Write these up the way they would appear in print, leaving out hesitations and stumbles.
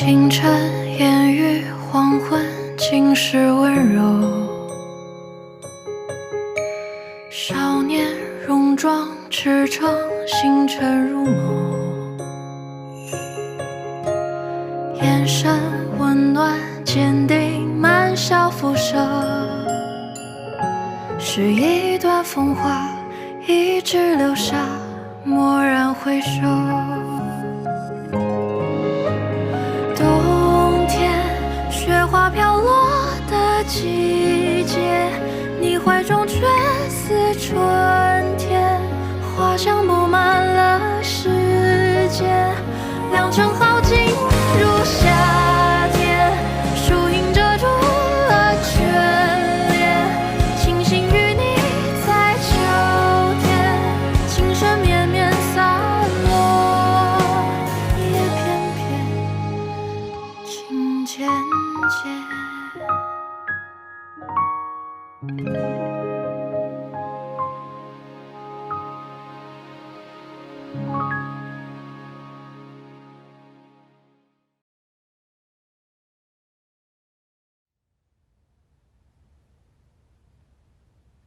清晨烟雨，黄昏尽是温柔。少年戎装驰骋，星辰如眸。眼神温暖坚定，满笑辐射。是一段风华，一直留下，蓦然回首。冬天，雪花飘落的季节，你怀中却似春天，花香布满了世界。良辰好景如夏天，树影遮住了眷恋，庆幸与你在秋天，情深绵绵洒落，也偏偏情渐渐。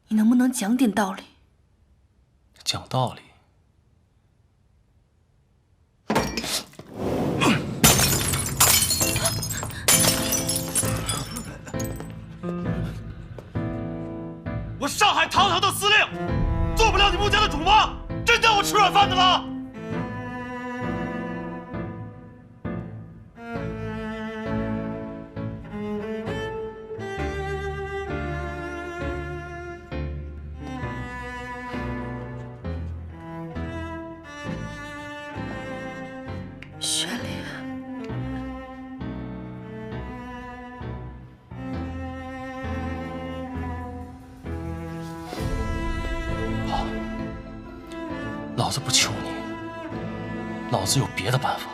你能不能讲点道理？讲道理？我上海堂堂的司令，做不了你穆家的主吗？真当我吃软饭的了？雪莲，好，老子不求你，老子有别的办法。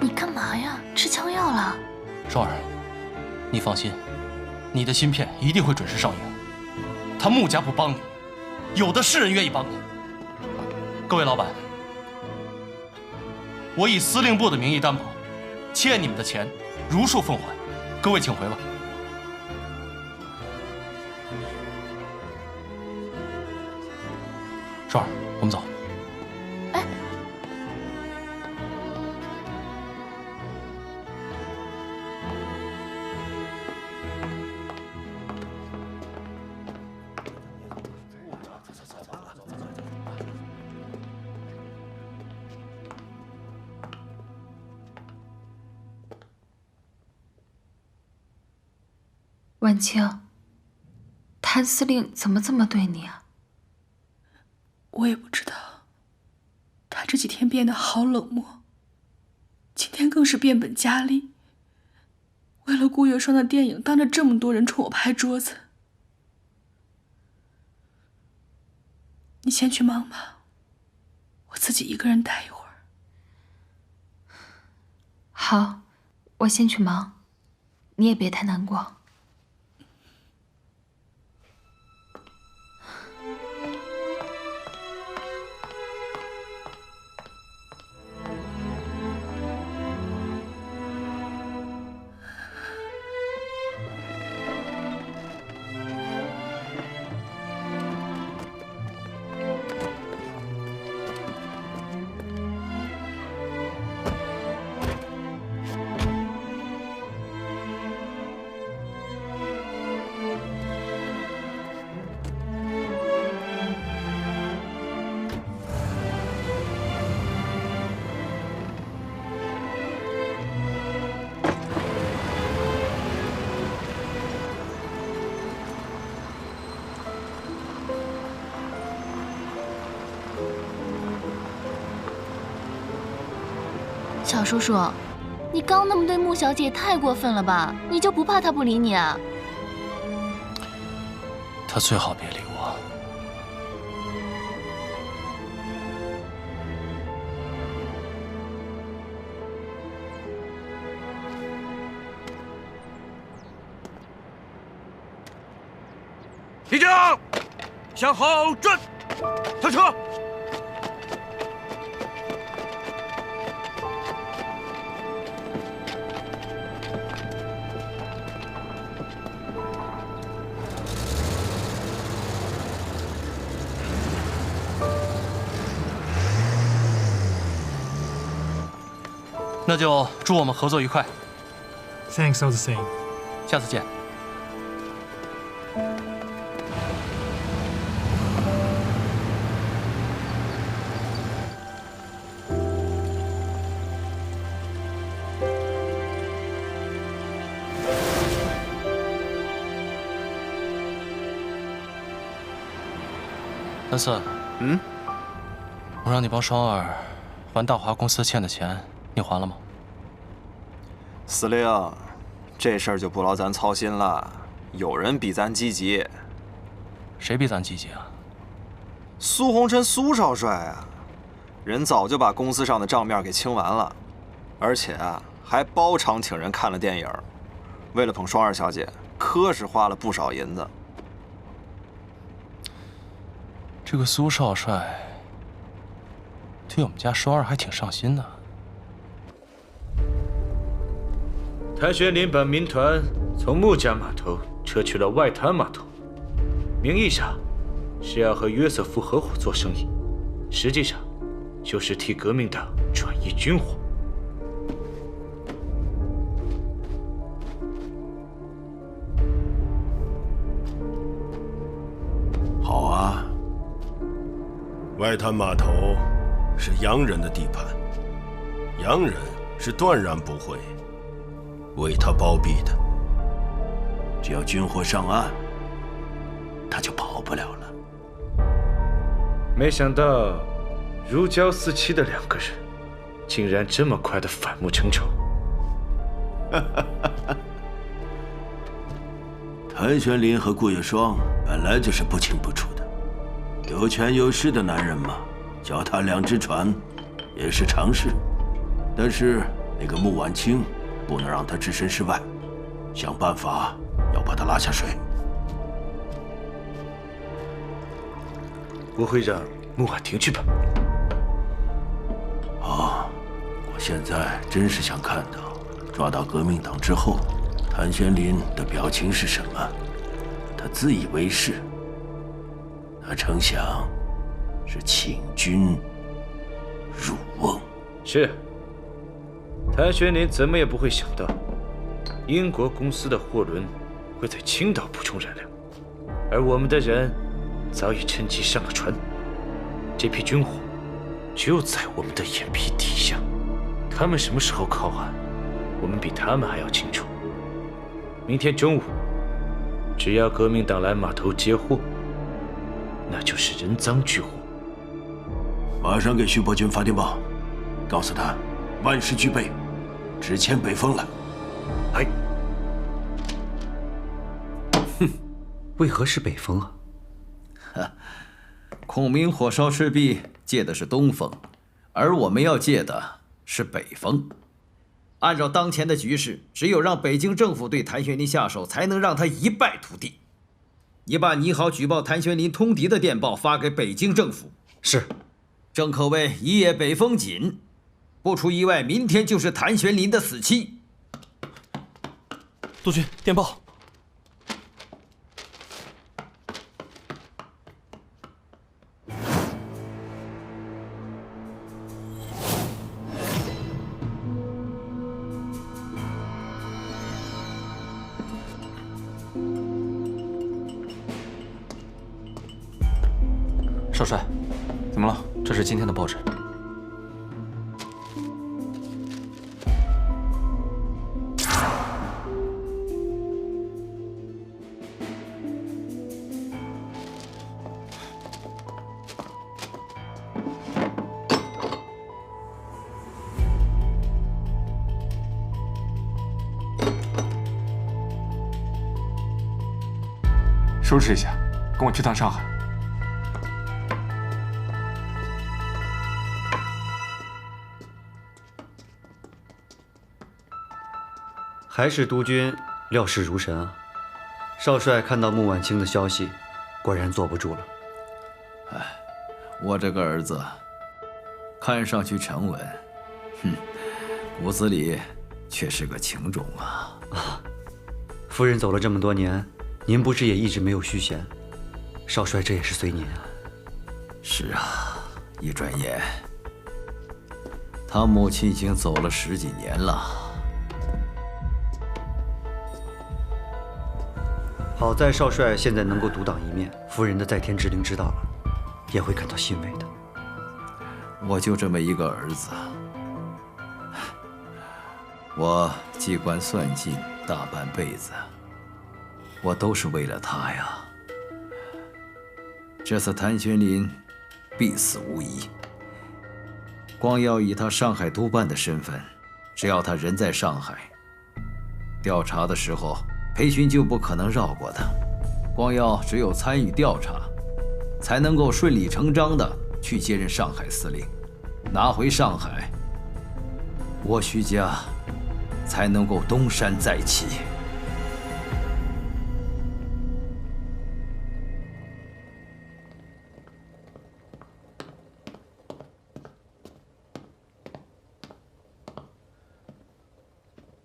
你干嘛呀？吃枪药了？双儿，你放心，你的芯片一定会准时上映。他穆家不帮你，有的是人愿意帮你。各位老板，我以司令部的名义担保，欠你们的钱如数奉还。各位请回吧。双儿，我们走。哎，婉清，谭司令怎么这么对你啊？我也不知道，他这几天变得好冷漠，今天更是变本加厉。为了顾月霜的电影，当着这么多人冲我拍桌子。你先去忙吧，我自己一个人待一会儿。好，我先去忙，你也别太难过。小叔叔，你刚那么对穆小姐太过分了吧？你就不怕她不理你啊？他最好别理我。立正，向后转，跳车。那就祝我们合作愉快。 Thanks all the same。下次见。恩赐，我让你帮双儿还大华公司欠的钱，你还了吗？司令，这事儿就不劳咱操心了，有人比咱积极。谁比咱积极啊？苏洪琛苏少帅啊，人早就把公司上的账面给清完了，而且还包场请人看了电影，为了捧双儿小姐，可是花了不少银子。 这个苏少帅对我们家双儿还挺上心的。谭玄林把民团从木家码头撤去了外滩码头，名义上是要和约瑟夫合伙做生意，实际上就是替革命党转移军火。好啊。 外滩码头是洋人的地盘，洋人是断然不会为他包庇的。只要军火上岸，他就跑不了了。没想到如胶似漆的两个人，竟然这么快的反目成仇。谭玄林和顾月霜本来就是不清不楚的。 有权有势的男人嘛，脚踏两只船也是常事。但是那个穆婉清不能让他置身事外，想办法要把他拉下水。我会让穆婉婷去办。好，我现在真是想看到抓到革命党之后，谭玄林的表情是什么？他自以为是。 他成想是请君入瓮。是，谭玄林怎么也不会想到，英国公司的货轮会在青岛补充燃料，而我们的人早已趁机上了船。这批军火就在我们的眼皮底下，他们什么时候靠岸，我们比他们还要清楚。明天中午，只要革命党来码头接货。 那就是人赃俱获。马上给徐伯钧发电报，告诉他万事俱备，直迁北风了。哎，哼，为何是北风啊？孔明火烧赤壁借的是东风，而我们要借的是北风。按照当前的局势，只有让北京政府对谭玄林下手，才能让他一败涂地。 你把拟好举报谭玄林通敌的电报发给北京政府。是，正可谓一夜北风紧，不出意外，明天就是谭玄林的死期。督军，电报。少帅，怎么了？这是今天的报纸。收拾一下，跟我去趟上海。 还是督军料事如神啊！少帅看到穆婉清的消息，果然坐不住了。哎，我这个儿子，看上去沉稳，骨子里却是个情种啊！夫人走了这么多年，您不是也一直没有续弦？少帅这也是随您啊。是啊，一转眼，他母亲已经走了10几年了。好在少帅现在能够独当一面，夫人的在天之灵知道了，也会感到欣慰的。我就这么一个儿子，我机关算尽大半辈子，我都是为了他呀。这次谭玄林必死无疑。光耀以他上海督办的身份，只要他人在上海，调查的时候裴勋就不可能绕过他。光耀只有参与调查，才能够顺理成章地去接任上海司令，拿回上海，我徐家才能够东山再起。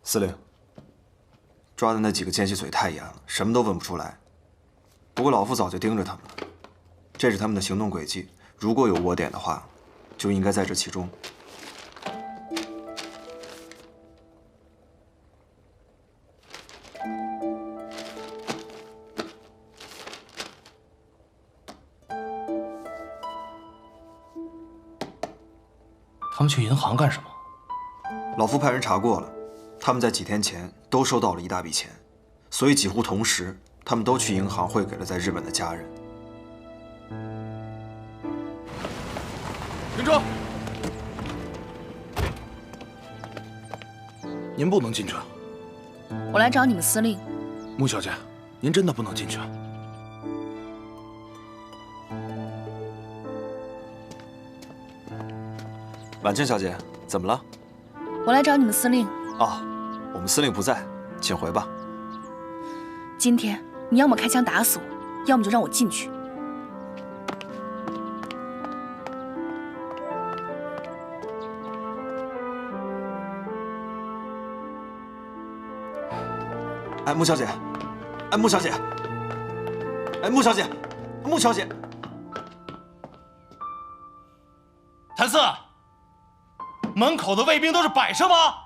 司令，抓的那几个奸细嘴太严了，什么都问不出来。不过老夫早就盯着他们了，这是他们的行动轨迹。如果有窝点的话，就应该在这其中。他们去银行干什么？老夫派人查过了。他们在几天前都收到了一大笔钱，所以几乎同时，他们都去银行汇给了在日本的家人。停车！您不能进去。我来找你们司令。穆小姐，您真的不能进去。婉清小姐，怎么了？我来找你们司令。哦，我们司令不在，请回吧。今天你要么开枪打死我，要么就让我进去。哎，穆小姐，哎，穆小姐，哎，穆小姐，穆小姐，谭四，门口的卫兵都是摆设吗？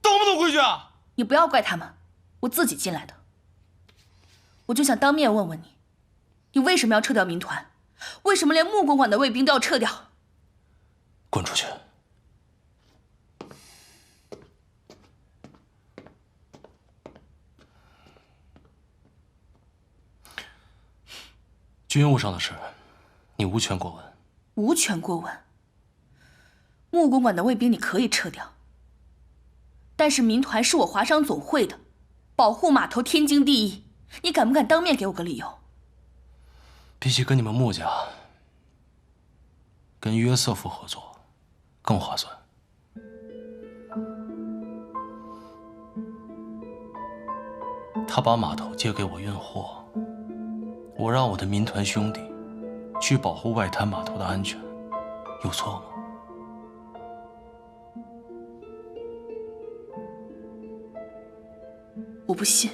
懂不懂规矩啊？你不要怪他们，我自己进来的。我就想当面问问你，你为什么要撤掉民团？为什么连穆公馆的卫兵都要撤掉？滚出去！军务上的事，你无权过问。无权过问。穆公馆的卫兵你可以撤掉，但是民团是我华商总会的，保护码头天经地义。你敢不敢当面给我个理由？比起跟你们穆家，跟约瑟夫合作更划算。他把码头借给我运货，我让我的民团兄弟去保护外滩码头的安全，有错吗？我不信，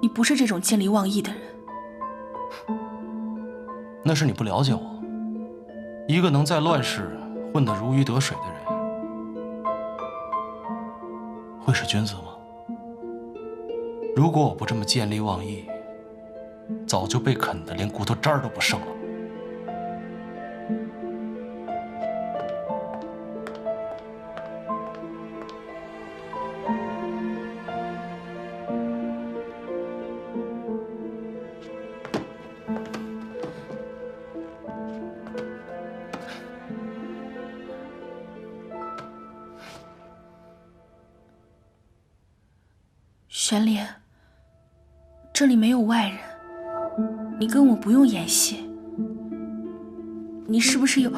你不是这种见利忘义的人。那是你不了解我。一个能在乱世混得如鱼得水的人，会是君子吗？如果我不这么见利忘义，早就被啃得连骨头渣儿都不剩了。玄莲，这里没有外人，你跟我不用演戏。你是不是有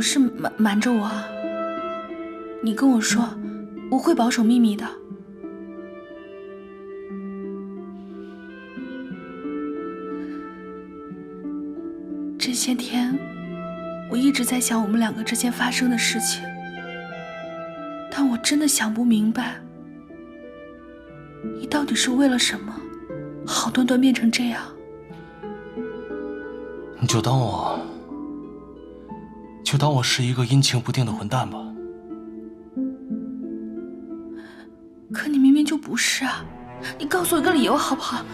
事瞒着我啊？你跟我说，我会保守秘密的。这些天，我一直在想我们两个之间发生的事情。但我真的想不明白，你到底是为了什么，好端端变成这样？你就当我就当我是一个阴晴不定的混蛋吧。可你明明就不是啊！你告诉我一个理由好不好？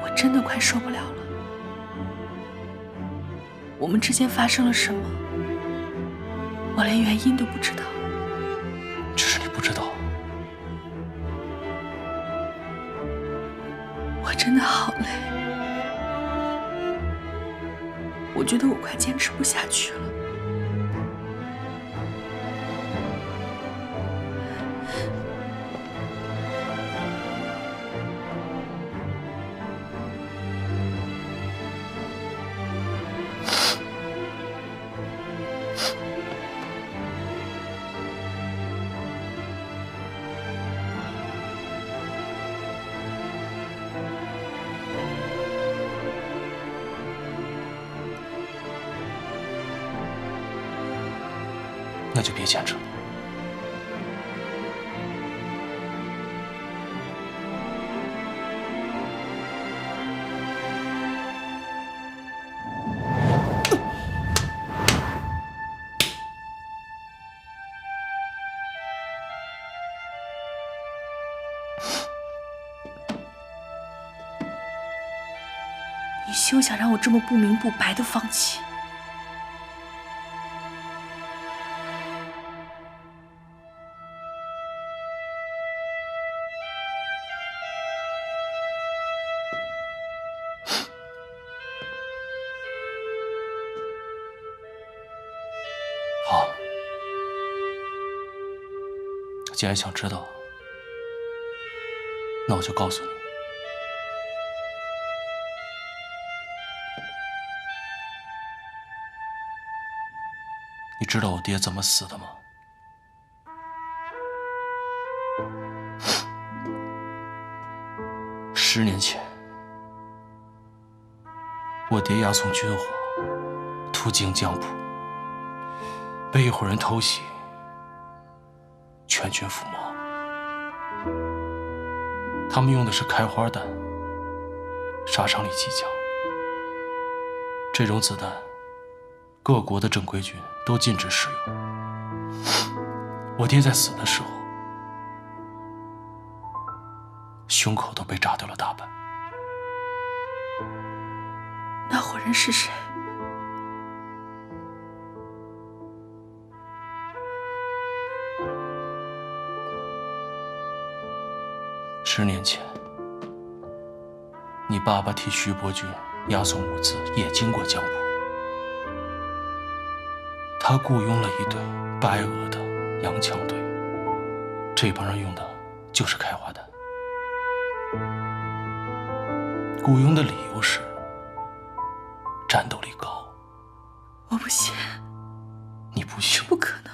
我真的快受不了了。我们之间发生了什么，我连原因都不知道。只是你不知道。我真的好累，我觉得我快坚持不下去了。那就别坚持了。你休想让我这么不明不白的放弃。好，既然想知道，那我就告诉你。你知道我爹怎么死的吗？10年前，我爹押送军火，途经江浦，被一伙人偷袭，全军覆没。他们用的是开花弹，杀伤力极强。这种子弹，各国的正规军都禁止使用。我爹在死的时候，胸口都被炸掉了大半。那伙人是谁？10年前，你爸爸替徐伯钧押送物资，也经过江浦。他雇佣了一队白俄的洋枪队，这帮人用的就是开花弹。雇佣的理由是战斗力高。我不信。你不信？不可能。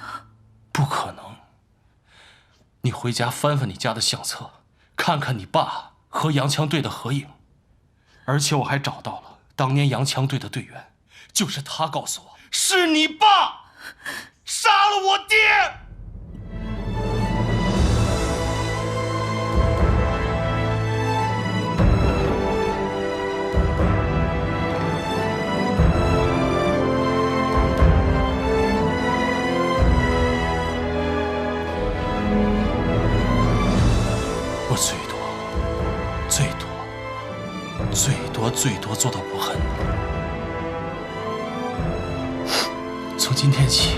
不可能。你回家翻翻你家的相册，看看你爸和洋枪队的合影，而且我还找到了当年洋枪队的队员，就是他告诉我，是你爸杀了我爹。我最多做到不恨你。从今天起，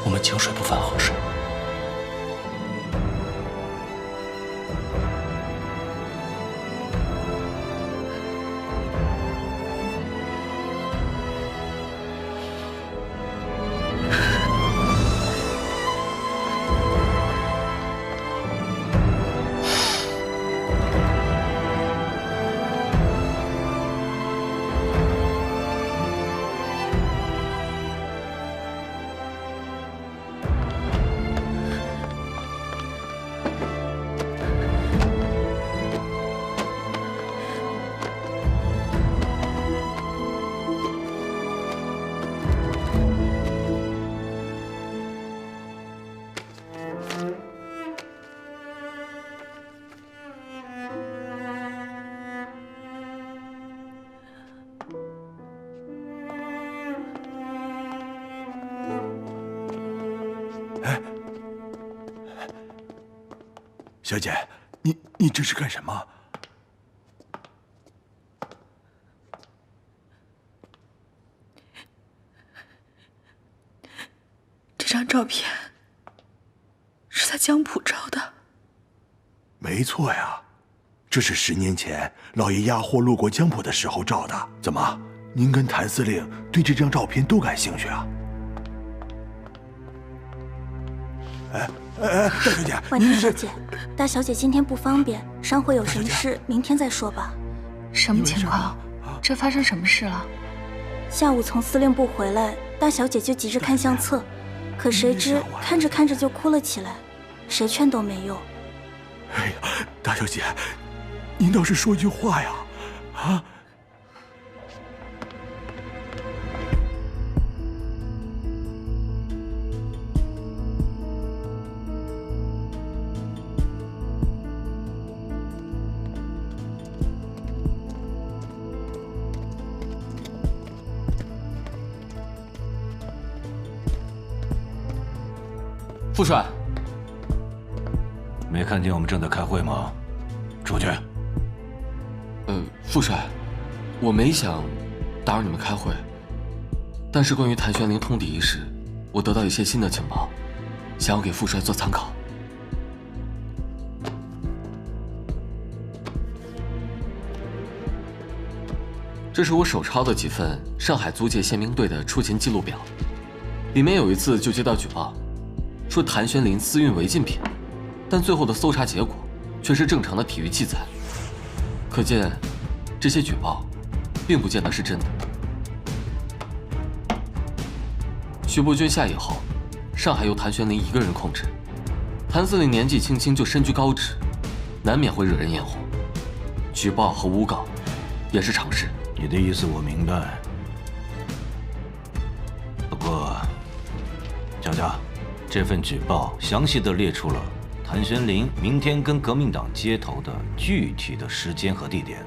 我们井水不犯河水。小姐，你这是干什么？这张照片是在江浦照的。没错呀，这是10年前老爷押货路过江浦的时候照的。怎么，您跟谭司令对这张照片都感兴趣啊？大小姐，婉婷小姐，大小姐今天不方便，商会有什么事明天再说吧。什么情况？这发生什么事了？下午从司令部回来，大小姐就急着看相册，可谁知看着看着就哭了起来，谁劝都没用。哎呀，大小姐，您倒是说句话呀！啊！副帅，没看见我们正在开会吗？出去。副帅，我没想打扰你们开会，但是关于谭玄龄通敌一事，我得到一些新的情报，想要给副帅做参考。这是我手抄的几份上海租界宪兵队的出勤记录表，里面有一次就接到举报，说谭玄龄私运违禁品，但最后的搜查结果却是正常的体育器材，可见这些举报并不见得是真的。徐伯钧下野后，上海由谭玄龄一个人控制，谭司令年纪轻轻就身居高职，难免会惹人眼红，举报和诬告也是常事。你的意思我明白，不过，佳佳，这份举报详细地列出了谭玄龄明天跟革命党接头的具体的时间和地点，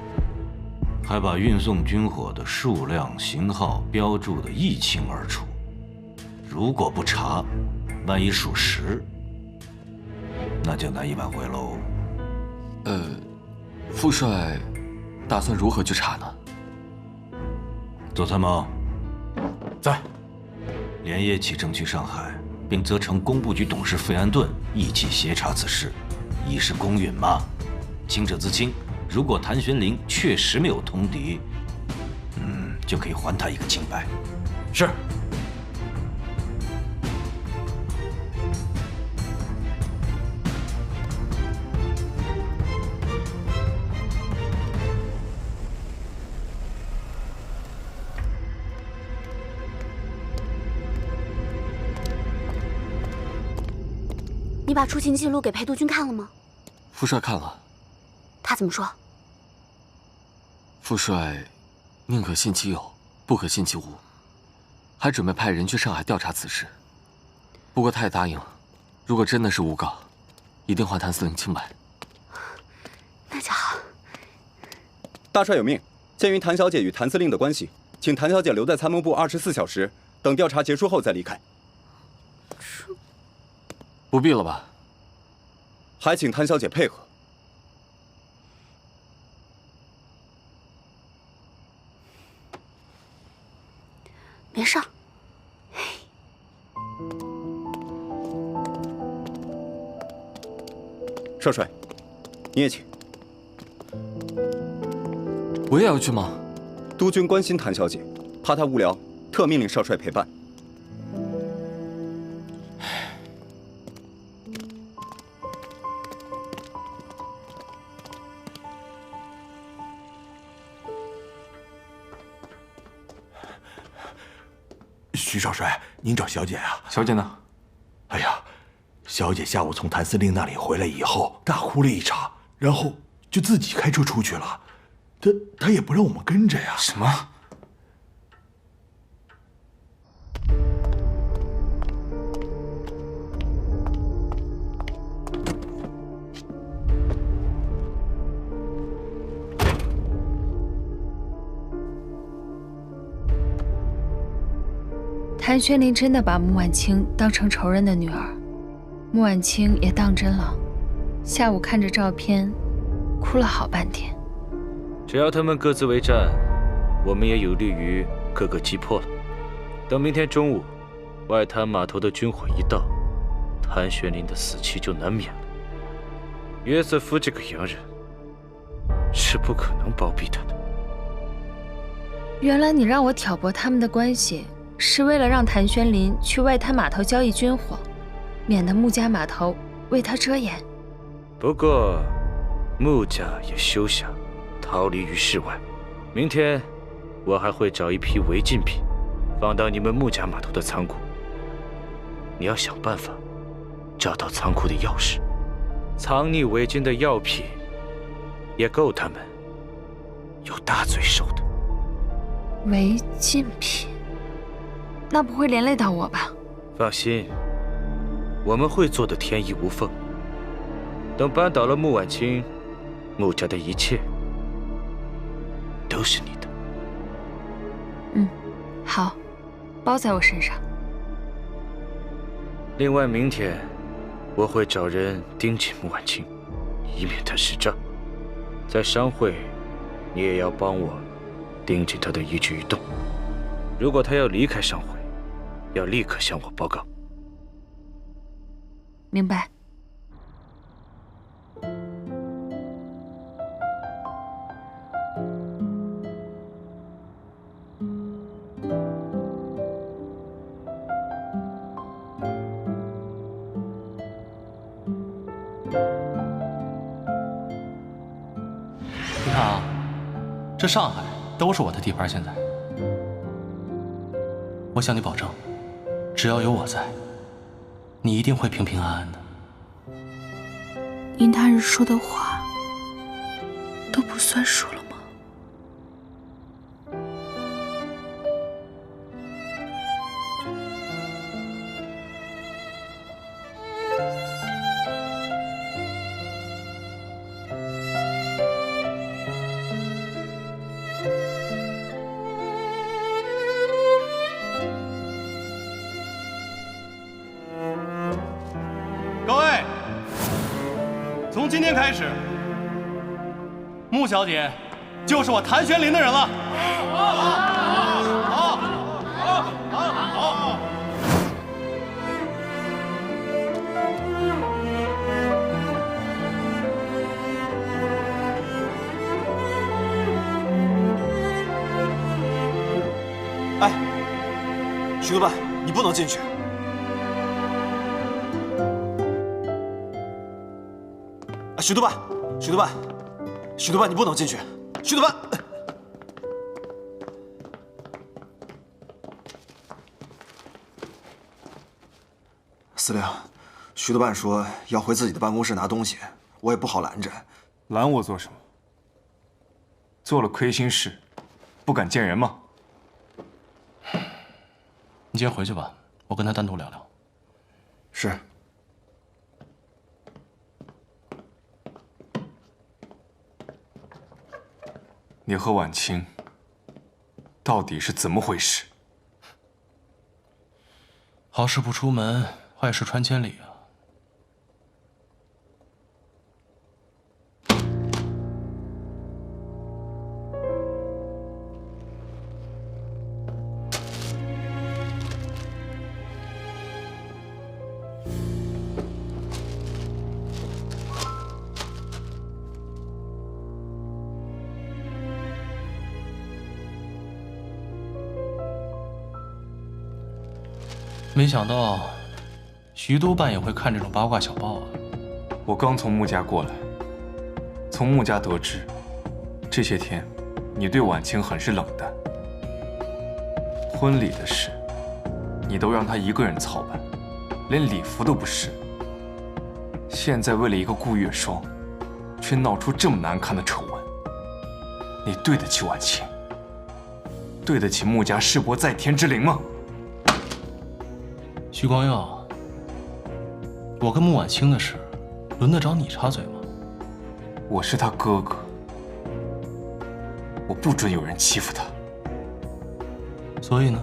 还把运送军火的数量、型号标注得一清二楚。如果不查，万一属实，那就难以挽回喽。副帅打算如何去查呢？左参谋在，连夜启程去上海，并责成工部局董事费安顿一起协查此事，以示公允嘛。清者自清，如果谭玄龄确实没有通敌，就可以还他一个清白。是。你把出勤记录给裴督军看了吗？副帅看了。他怎么说？副帅宁可信其有，不可信其无，还准备派人去上海调查此事。不过他也答应了，如果真的是诬告，一定还谭司令清白。那就好。大帅有命，鉴于谭小姐与谭司令的关系，请谭小姐留在参谋部24小时，等调查结束后再离开。不必了吧？还请谭小姐配合。没事。少帅，你也请。我也要去吗？督军关心谭小姐，怕她无聊，特命令少帅陪伴。徐少帅，您找小姐啊？小姐呢？哎呀，小姐下午从谭司令那里回来以后，大哭了一场，然后就自己开车出去了。她也不让我们跟着呀。什么？谭玄龄真的把穆婉清当成仇人的女儿，穆婉清也当真了。下午看着照片，哭了好半天。只要他们各自为战，我们也有利于各个击破了。等明天中午，外滩码头的军火一到，谭玄林的死期就难免了。约瑟夫这个洋人是不可能包庇他的。原来你让我挑拨他们的关系，是为了让谭玄林去外滩码头交易军火，免得穆家码头为他遮掩。不过，穆家也休想逃离于世外。明天，我还会找一批违禁品，放到你们穆家码头的仓库。你要想办法找到仓库的钥匙。藏匿伪军的药品，也够他们有大罪受的。违禁品，那不会连累到我吧？放心，我们会做得天衣无缝。等扳倒了穆婉清，穆家的一切都是你的。好，包在我身上。另外，明天我会找人盯紧穆婉清，以免他失诈。在商会，你也要帮我盯紧他的一举一动。如果他要离开商会，要立刻向我报告。明白。你看啊，这上海都是我的地盘。现在，我向你保证，只要有我在，你一定会平平安安的。你那日说的话都不算数了吗？各位，从今天开始，穆小姐就是我谭玄林的人了。哎，许督办，你不能进去。许督办，许督办，许督办，你不能进去。许督办，司令，许督办说要回自己的办公室拿东西，我也不好拦着。拦我做什么？做了亏心事，不敢见人吗？你先回去吧，我跟他单独聊聊。是。你和婉清到底是怎么回事？好事不出门，坏事传千里啊！没想到，徐督办也会看这种八卦小报啊！我刚从穆家过来，从穆家得知，这些天你对婉清很是冷淡。婚礼的事，你都让她一个人操办，连礼服都不是。现在为了一个顾月霜，却闹出这么难看的丑闻，你对得起婉清？对得起穆家世伯在天之灵吗？徐光耀，我跟穆婉清的事，轮得着你插嘴吗？我是他哥哥，我不准有人欺负他。所以呢？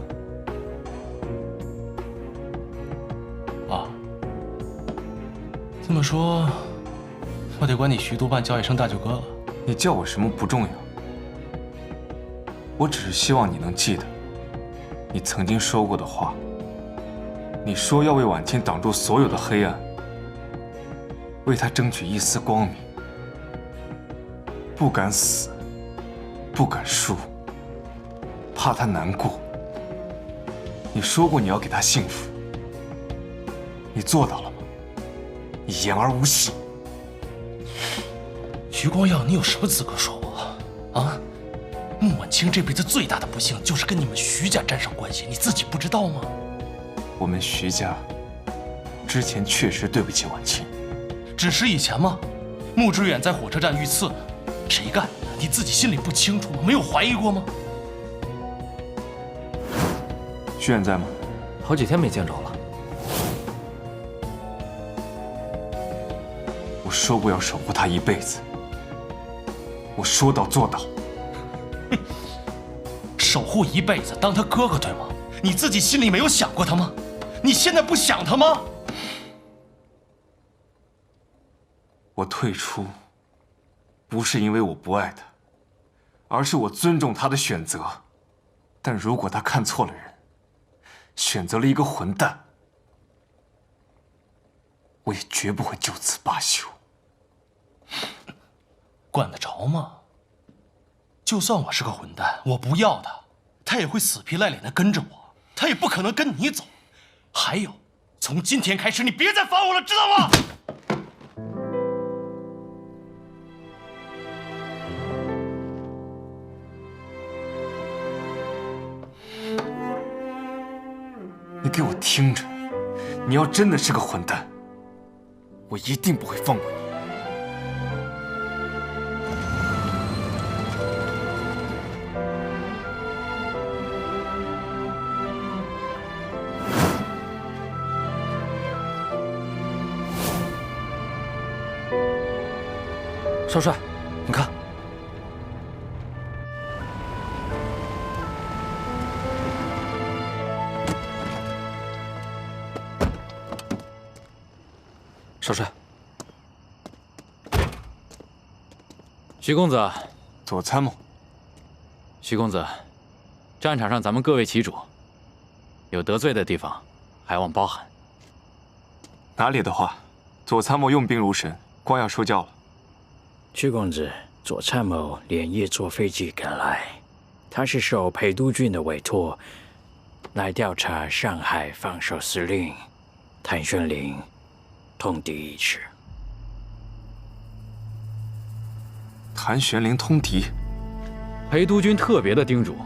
啊，这么说，我得管你徐督办叫一声大舅哥了。你叫我什么不重要，我只是希望你能记得你曾经说过的话。你说要为婉清挡住所有的黑暗，为她争取一丝光明，不敢死，不敢输，怕她难过。你说过你要给她幸福，你做到了吗？你言而无信。徐光耀，你有什么资格说我？啊？穆婉清这辈子最大的不幸就是跟你们徐家沾上关系，你自己不知道吗？我们徐家之前确实对不起婉清，只是以前吗？穆志远在火车站遇刺，谁干的？你自己心里不清楚吗？没有怀疑过吗？徐远在吗？好几天没见着了。我说过要守护他一辈子，我说到做到。守护一辈子，当他哥哥对吗？你自己心里没有想过他吗？你现在不想他吗？我退出，不是因为我不爱他，而是我尊重他的选择。但如果他看错了人，选择了一个混蛋，我也绝不会就此罢休。管得着吗？就算我是个混蛋，我不要他，他也会死皮赖脸的跟着我，他也不可能跟你走。还有，从今天开始，你别再烦我了，知道吗？你给我听着，你要真的是个混蛋，我一定不会放过你。少帅，你看，少帅，徐公子，左参谋。徐公子，战场上咱们各为其主，有得罪的地方，还望包涵。哪里的话，左参谋用兵如神，光要受教了。徐公子，左参谋连夜坐飞机赶来，他是受裴督军的委托，来调查上海防守司令谭宣林通敌一事。谭玄龄通敌，裴督军特别的叮嘱，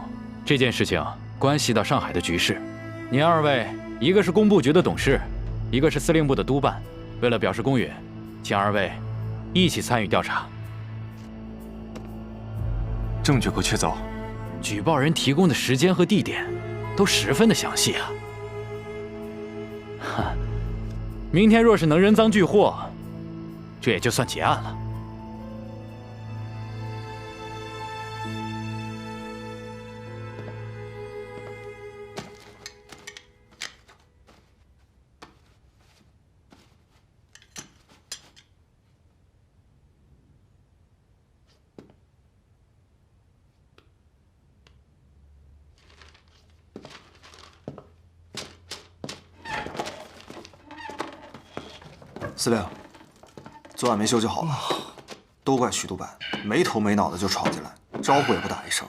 这件事情关系到上海的局势。您二位，一个是工部局的董事，一个是司令部的督办，为了表示公允，请二位一起参与调查。证据可确凿？举报人提供的时间和地点都十分的详细啊！哈，明天若是能人赃俱获，这也就算结案了。司令，昨晚没休息好吧？都怪徐督办，没头没脑的就闯进来，招呼也不打一声。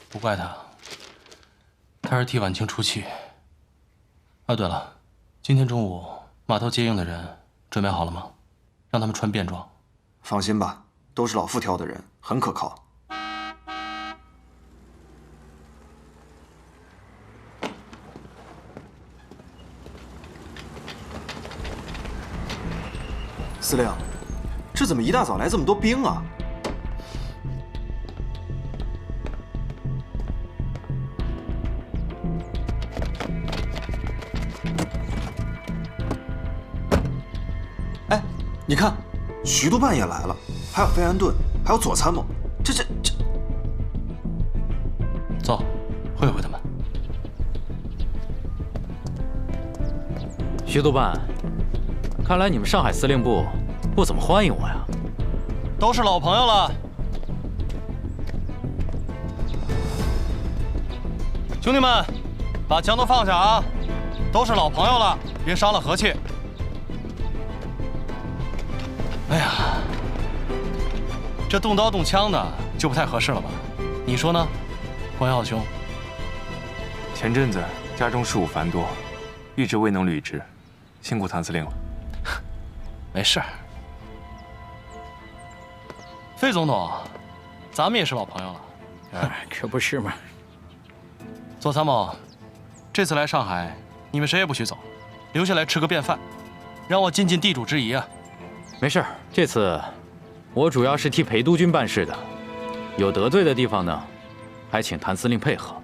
不怪他，他是替婉清出气。啊，对了，今天中午码头接应的人准备好了吗？让他们穿便装。放心吧，都是老傅挑的人，很可靠。司令，这怎么一大早来这么多兵啊？哎，你看，徐督办也来了，还有费安顿，还有左参谋，这……走，会会他们。徐督办，看来你们上海司令部不怎么欢迎我呀。都是老朋友了。兄弟们，把枪都放下啊！都是老朋友了，别伤了和气。哎呀，这动刀动枪的就不太合适了吧？你说呢，关耀兄？前阵子家中事务繁多，一直未能履职，辛苦谭司令了。没事。费总统，咱们也是老朋友了。可不是嘛。左参谋，这次来上海，你们谁也不许走，留下来吃个便饭，让我尽尽地主之谊啊！没事，这次我主要是替裴督军办事的，有得罪的地方呢，还请谭司令配合。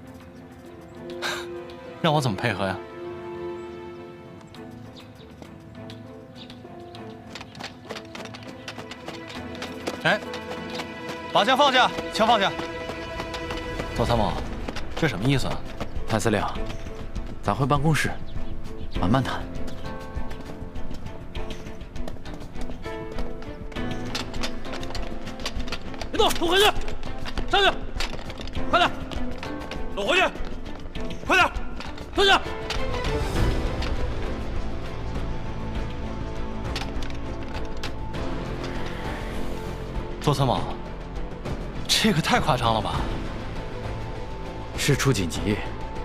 让我怎么配合呀？哎，把枪放下，枪放下。左参谋，这什么意思啊？谭司令，咱回办公室，慢慢谈。别动，都回去，上去，快点，都回去，快点，蹲下。左参谋，这个太夸张了吧？事出紧急，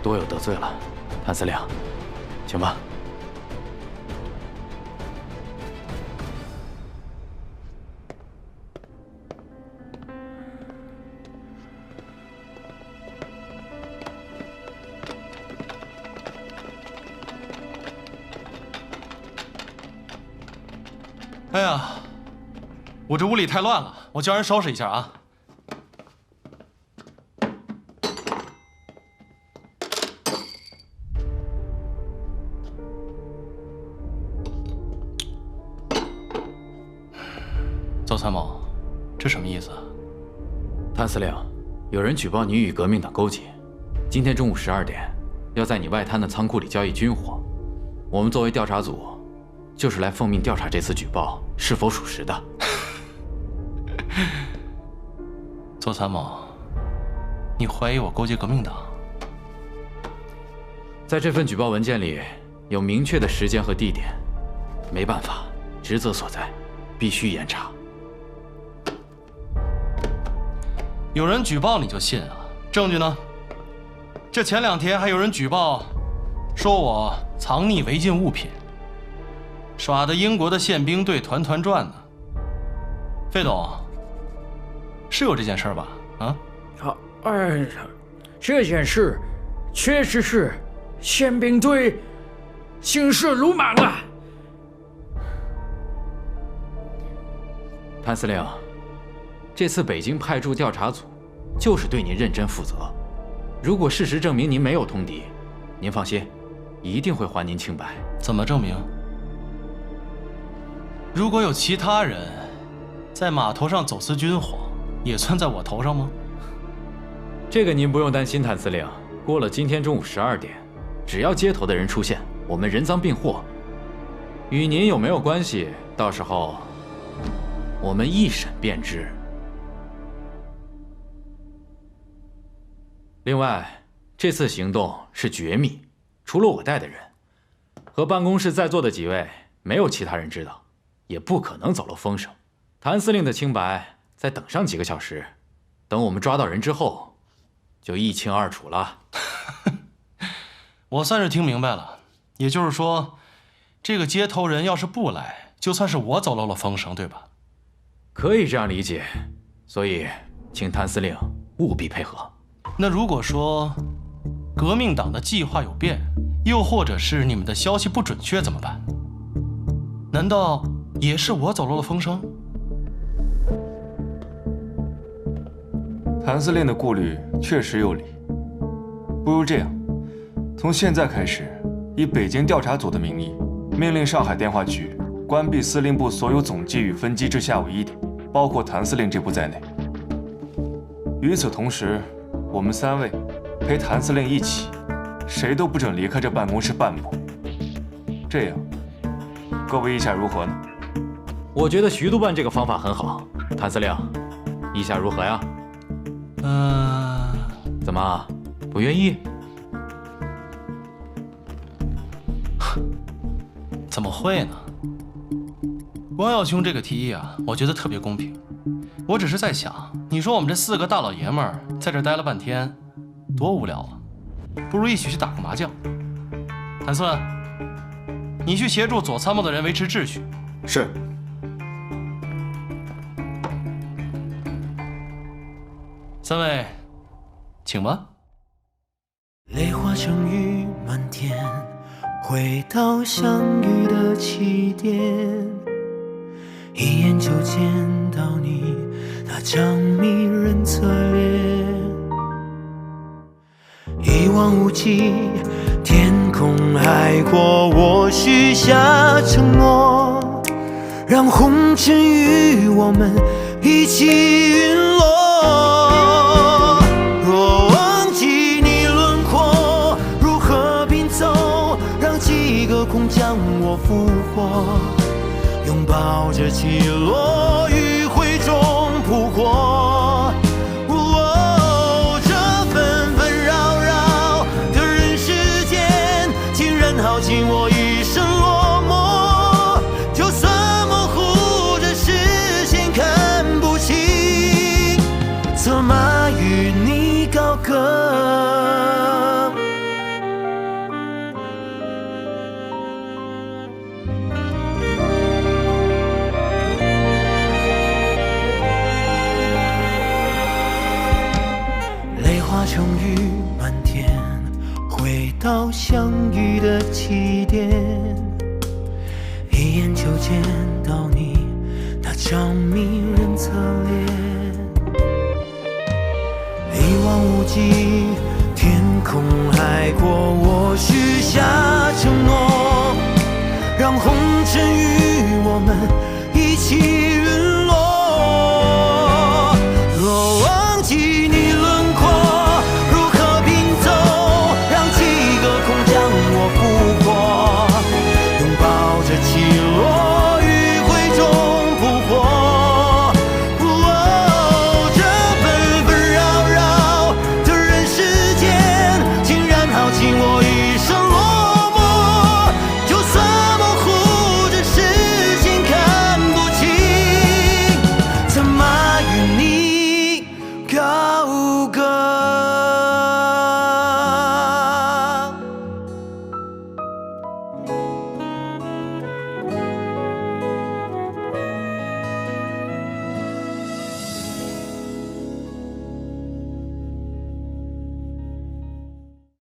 多有得罪了，谭司令，请吧。哎呀，我这屋里太乱了，我叫人收拾一下啊。左参谋，这什么意思啊？谭司令，有人举报你与革命党勾结，今天中午12点，要在你外滩的仓库里交易军火。我们作为调查组，就是来奉命调查这次举报是否属实的。左参谋，你怀疑我勾结革命党？在这份举报文件里有明确的时间和地点，没办法，职责所在，必须严查。有人举报你就信啊？证据呢？这前2天还有人举报，说我藏匿违禁物品，耍的英国的宪兵队团团转呢。费董，是有这件事吧？啊？这件事确实是宪兵队行事鲁莽啊！谭司令，这次北京派驻调查组就是对您认真负责。如果事实证明您没有通敌，您放心，一定会还您清白。怎么证明？如果有其他人在码头上走私军火，也算在我头上吗？这个您不用担心，谭司令。过了今天中午12点，只要接头的人出现，我们人赃并获。与您有没有关系，到时候我们一审便知。另外，这次行动是绝密，除了我带的人和办公室在座的几位，没有其他人知道，也不可能走漏风声。谭司令的清白，再等上几个小时，等我们抓到人之后，就一清二楚了。我算是听明白了，也就是说，这个接头人要是不来，就算是我走漏了风声，对吧？可以这样理解，所以请谭司令务必配合。那如果说革命党的计划有变，又或者是你们的消息不准确怎么办？难道也是我走漏了风声？谭司令的顾虑确实有理，不如这样，从现在开始，以北京调查组的名义，命令上海电话局关闭司令部所有总机与分机至下午1点，包括谭司令这部在内。与此同时，我们3位陪谭司令一起，谁都不准离开这办公室半步。这样，各位意下如何呢？我觉得徐督办这个方法很好。谭司令，意下如何呀？怎么不愿意？怎么会呢？光耀兄这个提议啊，我觉得特别公平。我只是在想，你说我们这4个大老爷们儿在这待了半天，多无聊啊！不如一起去打个麻将。谭四，你去协助左参谋的人维持秩序。是。3位，请吧。泪化成雨满天，回到相遇的起点，一眼就见到你那张迷人侧脸，一望无际，天空海阔，我许下承诺，让红尘与我们一起陨落。若忘记你轮廓如何拼凑，让几个空将我俘获，拥抱着起落，余晖中扑火。这纷纷扰扰的人世间，竟然耗尽我一生落寞。就算模糊着视线看不清，策马与你高歌。成雨满天，回到相遇的起点，一眼就见到你那张迷人侧脸，一望无际，